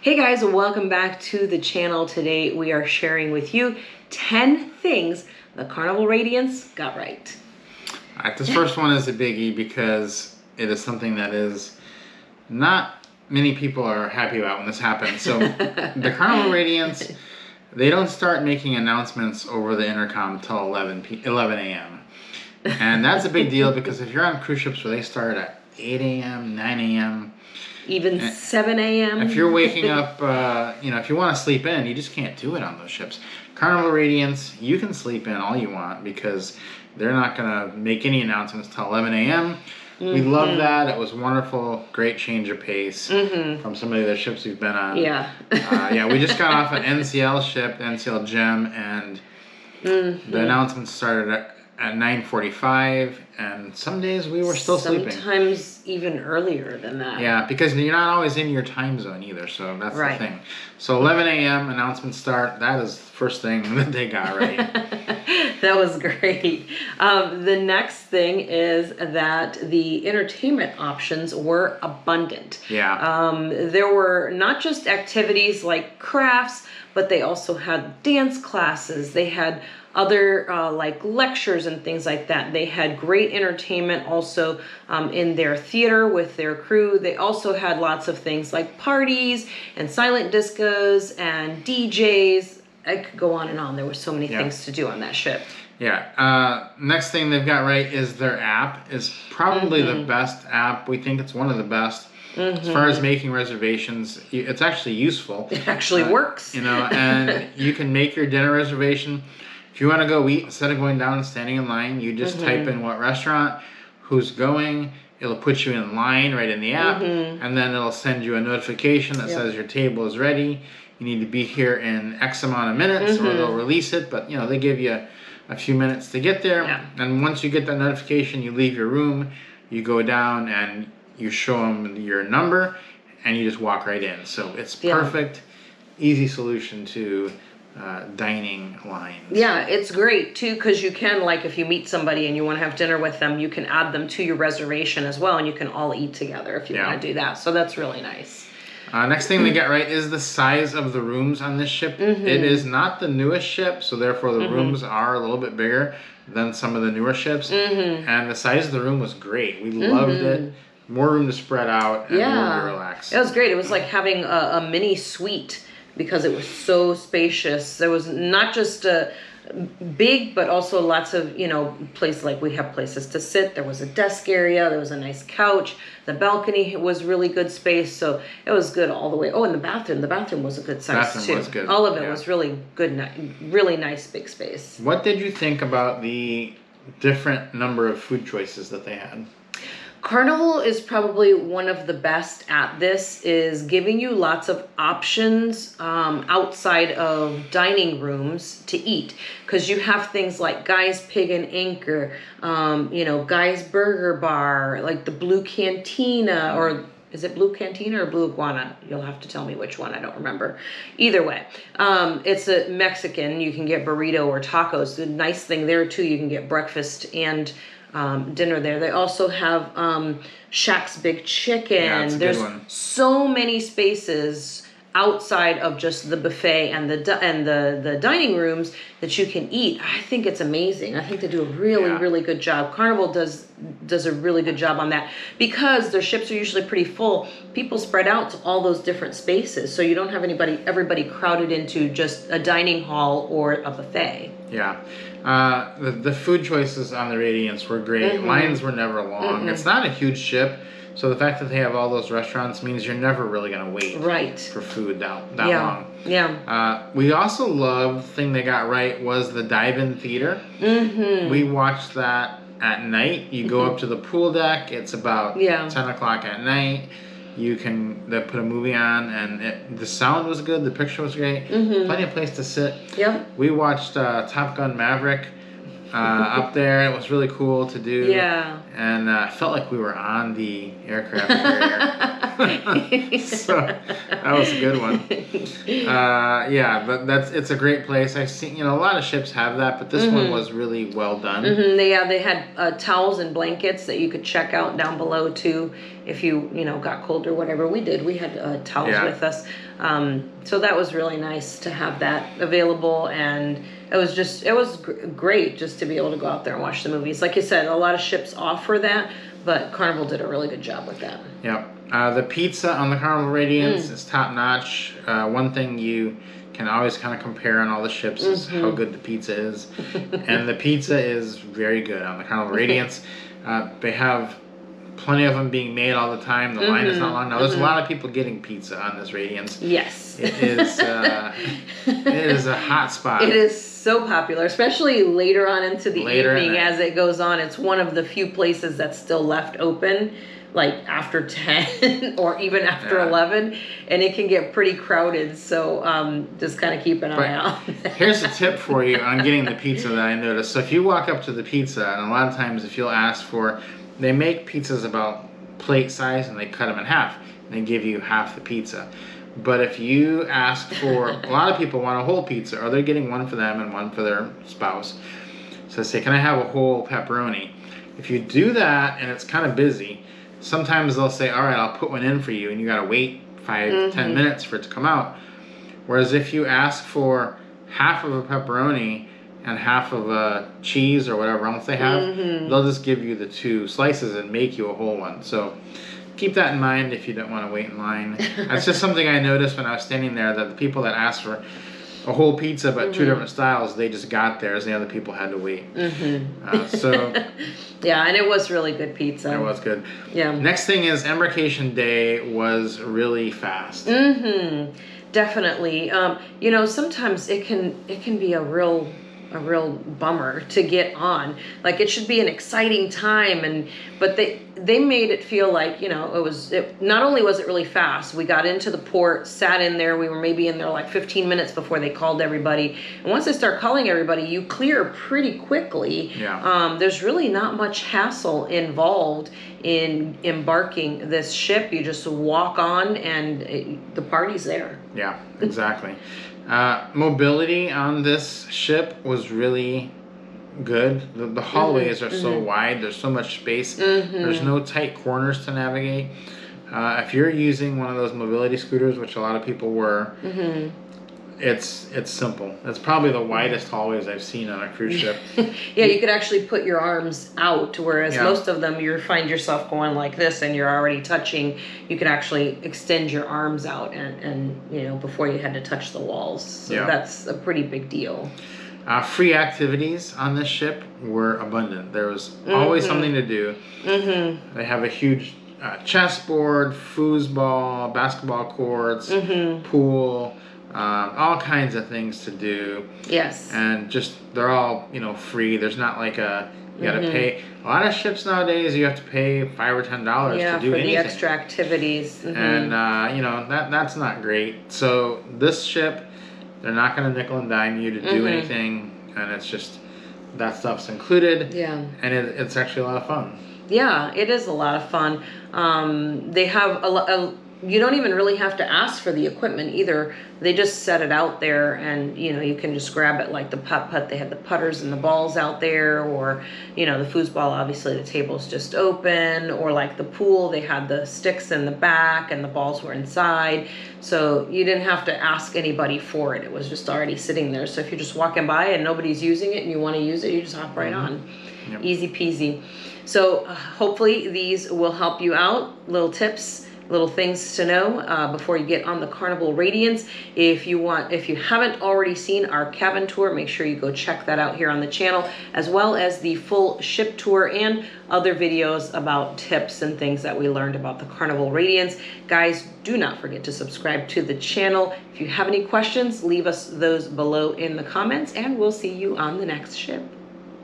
Hey guys, welcome back to the channel. Today we are sharing with you 10 things the Carnival Radiance got right. All right, this first one is a biggie because it is something that is not many people are happy about when this happens. So the Carnival Radiance, they don't start making announcements over the intercom till 11 a.m. And that's a big deal because if you're on cruise ships where they start at 8 a.m., 9 a.m., even 7 a.m. If you're waking up, if you want to sleep in, you just can't do it on those ships. Carnival Radiance, you can sleep in all you want because they're not going to make any announcements till 11 a.m. We love that. It was wonderful. Great change of pace from some of the ships we've been on. Yeah. We just got off an NCL ship, NCL Gem, and the announcements started at 9:45, and some days we were still sleeping. Sometimes even earlier than that. Yeah, because you're not always in your time zone either, so that's the thing. So 11 a.m. announcements start. That is the first thing that they got right. That was great. The next thing is that the entertainment options were abundant. Yeah. There were not just activities like crafts, but they also had dance classes. They had other like lectures and things like that. They had great entertainment also in their theater with their crew. They also had lots of things like parties and silent discos and DJs. I could go on and on. There were so many things to do on that ship. Yeah. Next thing they've got right is their app is probably the best app. We think it's one of the best. As far as making reservations, it's actually useful. It actually works. And you can make your dinner reservation. If you want to go eat, instead of going down and standing in line, you just type in what restaurant, who's going. It'll put you in line right in the app, and then it'll send you a notification that says your table is ready. You need to be here in X amount of minutes, or they'll release it. But they give you a few minutes to get there. Yeah. And once you get that notification, you leave your room, you go down, and you show them your number, and you just walk right in. So it's perfect, easy solution to dining lines. Yeah, it's great too because you can, like, if you meet somebody and you want to have dinner with them, you can add them to your reservation as well, and you can all eat together if you want to do that. So that's really nice. Next thing they get right is the size of the rooms on this ship. It is not the newest ship, so therefore the rooms are a little bit bigger than some of the newer ships. And the size of the room was great. We loved it. More room to spread out and more to relax. It was great. It was like having a mini suite because it was so spacious. There was not just big, but also lots of, places, like we have places to sit. There was a desk area. There was a nice couch. The balcony was really good space. So it was good all the way. Oh, and the bathroom. The bathroom was a good size too. Was good. All of it was really good, really nice big space. What did you think about the different number of food choices that they had? Carnival is probably one of the best at this, is giving you lots of options outside of dining rooms to eat. Because you have things like Guy's Pig and Anchor, Guy's Burger Bar, like the Blue Cantina, or is it Blue Cantina or Blue Iguana? You'll have to tell me which one. I don't remember. Either way, it's a Mexican. You can get burrito or tacos. The nice thing there too, you can get breakfast and dinner there. They also have Shaq's Big Chicken. Yeah, that's a good one. There's so many spaces outside of just the buffet and the dining rooms that you can eat. I think it's amazing. I think they do a really good job. Carnival does a really good job on that because their ships are usually pretty full. People spread out to all those different spaces, so you don't have everybody crowded into just a dining hall or a buffet. Yeah. The food choices on the Radiance were great. Lines were never long. It's not a huge ship, so the fact that they have all those restaurants means you're never really going to wait for food that long. Yeah. We also loved, the thing they got right was the dive-in theater. We watched that at night. You go up to the pool deck. It's about 10 o'clock at night. They put a movie on, and the sound was good. The picture was great. Plenty of place to sit. Yep. We watched Top Gun Maverick up there. It was really cool to do. Yeah. And I felt like we were on the aircraft carrier. So that was a good one. It's a great place. I've seen, a lot of ships have that, but this one was really well done. They had towels and blankets that you could check out down below too if you got cold or whatever. We did. We had towels with us. So that was really nice to have that available, and it was great just to be able to go out there and watch the movies. Like you said, a lot of ships offer that, but Carnival did a really good job with that. Yep. The pizza on the Carnival Radiance is top notch. One thing you can always kind of compare on all the ships is how good the pizza is. And the pizza is very good on the Carnival Radiance. They have plenty of them being made all the time. The line is not long now. There's a lot of people getting pizza on this Radiance. Yes. It is a hot spot. It is so popular, especially later on into the evening as it goes on. It's one of the few places that's still left open, like after 10 or even after 11, and it can get pretty crowded. So just kind of keep an eye out. Here's a tip for you on getting the pizza that I noticed. So if you walk up to the pizza, and a lot of times if you'll ask for, they make pizzas about plate size and they cut them in half and they give you half the pizza. But if you ask for, a lot of people want a whole pizza, or they're getting one for them and one for their spouse. So say, can I have a whole pepperoni? If you do that and it's kind of busy, sometimes they'll say, all right, I'll put one in for you, and you got to wait 5-10 minutes for it to come out. Whereas if you ask for half of a pepperoni and half of a cheese or whatever else they have, they'll just give you the 2 slices and make you a whole one. So keep that in mind if you don't want to wait in line. That's just something I noticed when I was standing there, that the people that asked for a whole pizza but 2 different styles, they just got theirs, and the other people had to wait. So yeah, and it was really good pizza. It was good. Yeah. Next thing is embarkation day was really fast. Definitely. You know, sometimes it can be a real bummer to get on. Like, it should be an exciting time, but they made it feel like, you know, not only was it really fast, we got into the port, sat in there, we were maybe in there like 15 minutes before they called everybody. And once they start calling everybody, you clear pretty quickly. Yeah. There's really not much hassle involved in embarking this ship. You just walk on and the party's there. Yeah, exactly. Mobility on this ship was really good. The hallways are so wide. There's so much space. There's no tight corners to navigate. If you're using one of those mobility scooters, which a lot of people were, it's simple. It's probably the widest hallways I've seen on a cruise ship. Yeah, you could actually put your arms out, whereas most of them you find yourself going like this and you're already touching. You could actually extend your arms out and you know, before you had to touch the walls. So that's a pretty big deal. Free activities on this ship were abundant. There was always something to do. They have a huge chessboard, foosball, basketball courts, pool, all kinds of things to do. Yes. And just, they're all, you know, free. There's not like you got to pay. A lot of ships nowadays, you have to pay $5 or $10 to do anything. for the extra activities. And, you know, that's not great. So this ship, they're not going to nickel and dime you to do anything. And it's just, that stuff's included. Yeah. And it's actually a lot of fun. Yeah, it is a lot of fun. They have you don't even really have to ask for the equipment either. They just set it out there, and you know, you can just grab it, like the putt. They had the putters and the balls out there, or you know, the foosball, obviously the table's just open, or like the pool, they had the sticks in the back and the balls were inside. So you didn't have to ask anybody for it. It was just already sitting there. So if you're just walking by and nobody's using it and you want to use it, you just hop right on. Yep. Easy peasy. So hopefully these will help you out. Little tips, little things to know before you get on the Carnival Radiance. If you haven't already seen our cabin tour, make sure you go check that out here on the channel, as well as the full ship tour and other videos about tips and things that we learned about the Carnival Radiance. Guys, do not forget to subscribe to the channel. If you have any questions, leave us those below in the comments, and we'll see you on the next ship.